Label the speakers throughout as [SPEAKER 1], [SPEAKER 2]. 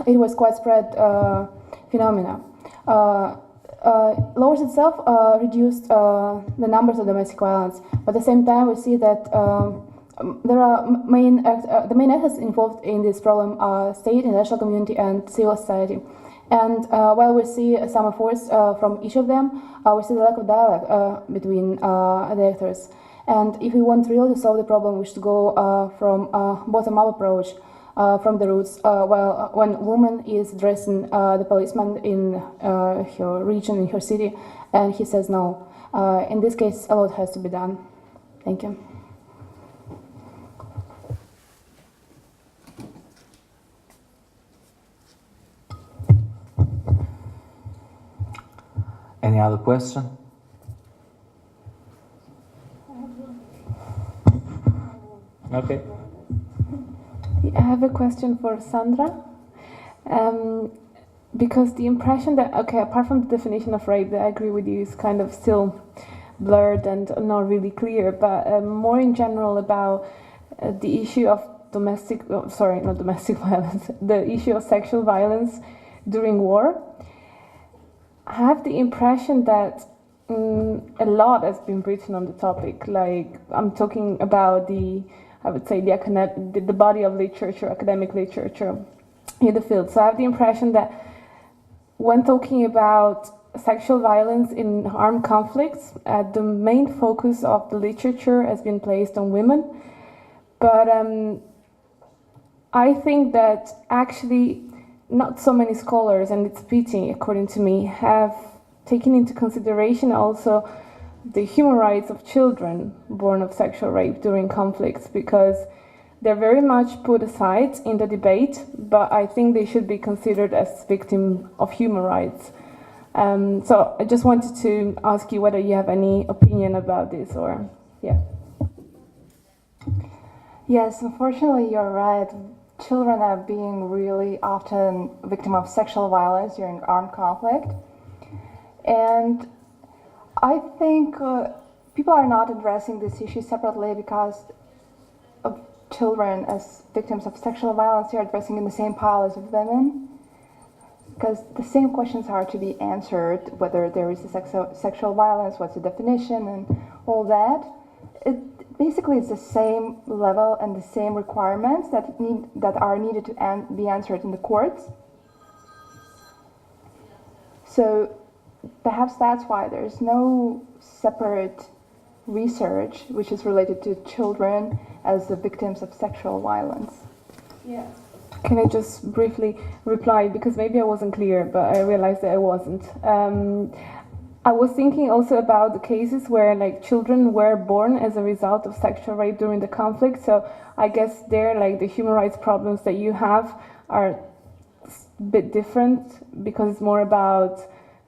[SPEAKER 1] it was quite spread phenomena. Laws itself reduced the numbers of domestic violence, but at the same time we see that there are the main actors involved in this problem are state, international community, and civil society. And while we see some efforts from each of them, we see the lack of dialogue between the actors. And if we want really to solve the problem, we should go from bottom-up approach, from the roots. When a woman is addressing the policeman in her region, in her city, and he says no, in this case, a lot has to be done. Thank you.
[SPEAKER 2] Any other question? Okay.
[SPEAKER 3] I have a question for Sandra. Because the impression that, apart from the definition of rape, that I agree with you, is kind of still blurred and not really clear, but more in general about the issue of not domestic violence, the issue of sexual violence during war. I have the impression that a lot has been written on the topic. Like, I'm talking about the body of literature, academic literature in the field. So I have the impression that when talking about sexual violence in armed conflicts, the main focus of the literature has been placed on women. But I think that actually not so many scholars, and it's pity, according to me, have taken into consideration also the human rights of children born of sexual rape during conflicts, because they're very much put aside in the debate, but I think they should be considered as victims of human rights. So I just wanted to ask you whether you have any opinion about this, or yeah.
[SPEAKER 4] Yes, unfortunately, you're right. Children are being really often victim of sexual violence during armed conflict. And I think people are not addressing this issue separately because of children as victims of sexual violence. They're addressing in the same pile as women, because the same questions are to be answered, whether there is a sexual violence, what's the definition, and all that. Basically, it's the same level and the same requirements that are needed to be answered in the courts. So perhaps that's why there's no separate research which is related to children as the victims of sexual violence.
[SPEAKER 3] Yeah. Can I just briefly reply, because maybe I wasn't clear, but I realized that I wasn't. I was thinking also about the cases where children were born as a result of sexual rape during the conflict. So I guess there, the human rights problems that you have are a bit different, because it's more about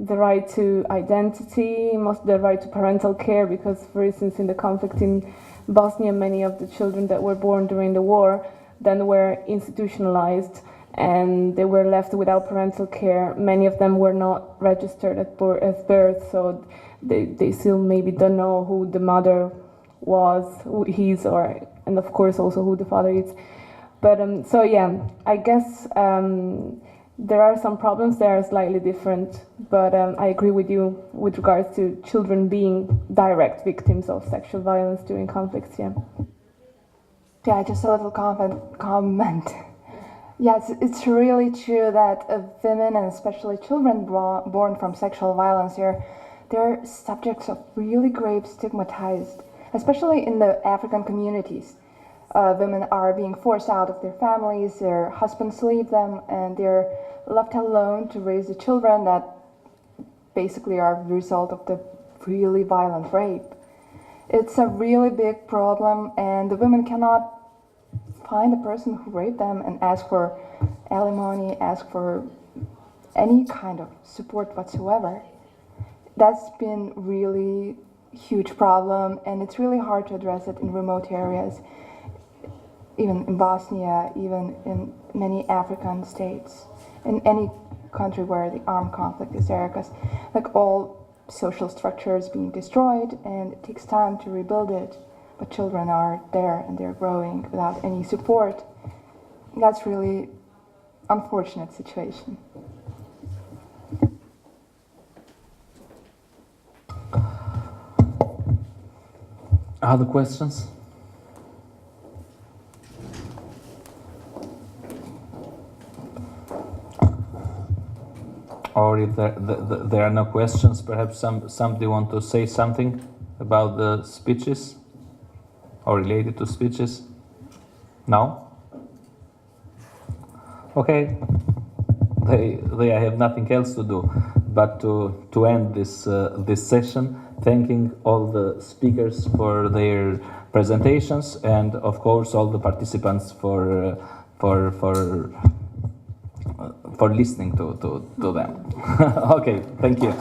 [SPEAKER 3] the right to identity, the right to parental care, because, for instance, in the conflict in Bosnia, many of the children that were born during the war then were institutionalized, and they were left without parental care. Many of them were not registered at birth, so they still maybe don't know who the mother was, who he is, and of course also who the father is. But so yeah, I guess there are some problems that are slightly different, but I agree with you with regards to children being direct victims of sexual violence during conflicts.
[SPEAKER 4] Yeah, just a little comment. Yes, it's really true that women, and especially children born from sexual violence, they're subjects of really grave stigmatized, especially in the African communities. Women are being forced out of their families, their husbands leave them, and they're left alone to raise the children that basically are the result of the really violent rape. It's a really big problem, and the women cannot find the person who raped them and ask for alimony, ask for any kind of support whatsoever. That's been really huge problem, and it's really hard to address it in remote areas, even in Bosnia, even in many African states, in any country where the armed conflict is there, because all social structures being destroyed, and it takes time to rebuild it. But children are there and they're growing without any support. That's really unfortunate situation.
[SPEAKER 2] Other questions? Or if there are no questions, perhaps somebody want to say something about the speeches or related to speeches? No? Okay. I have nothing else to do but to end this session, thanking all the speakers for their presentations and of course all the participants for listening to them. Okay, thank you.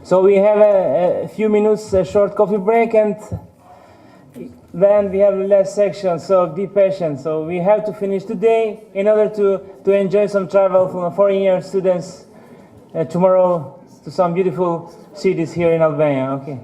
[SPEAKER 5] So we have a few minutes, a short coffee break, and then we have the last section, so be patient. So we have to finish today in order to enjoy some travel from foreign-year students tomorrow to some beautiful cities here in Albania. Okay.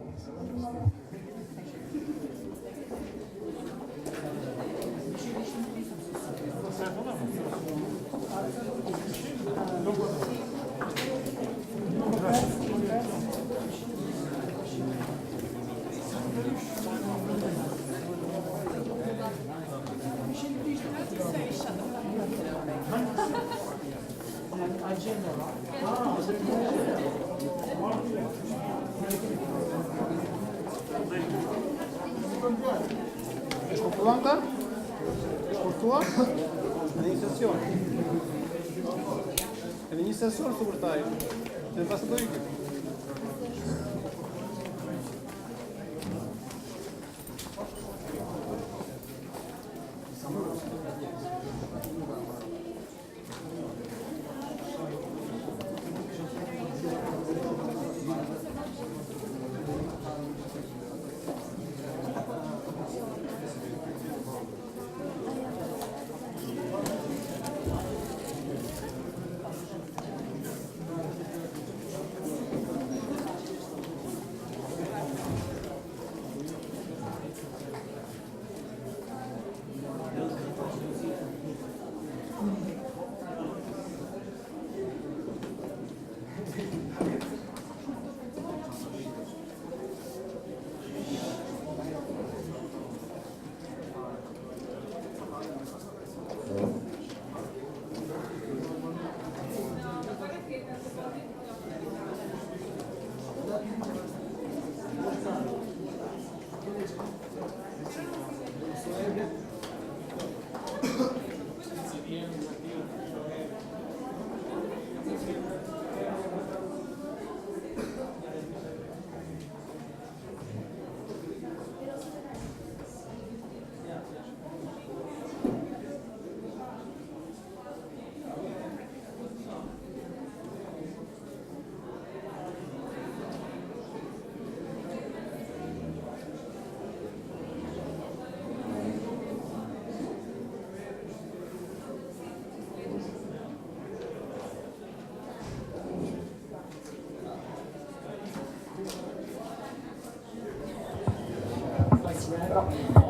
[SPEAKER 6] Portulanka? Portugal? Administrazione. L'amministrazione sovrai. Te ne passa dove? Gracias.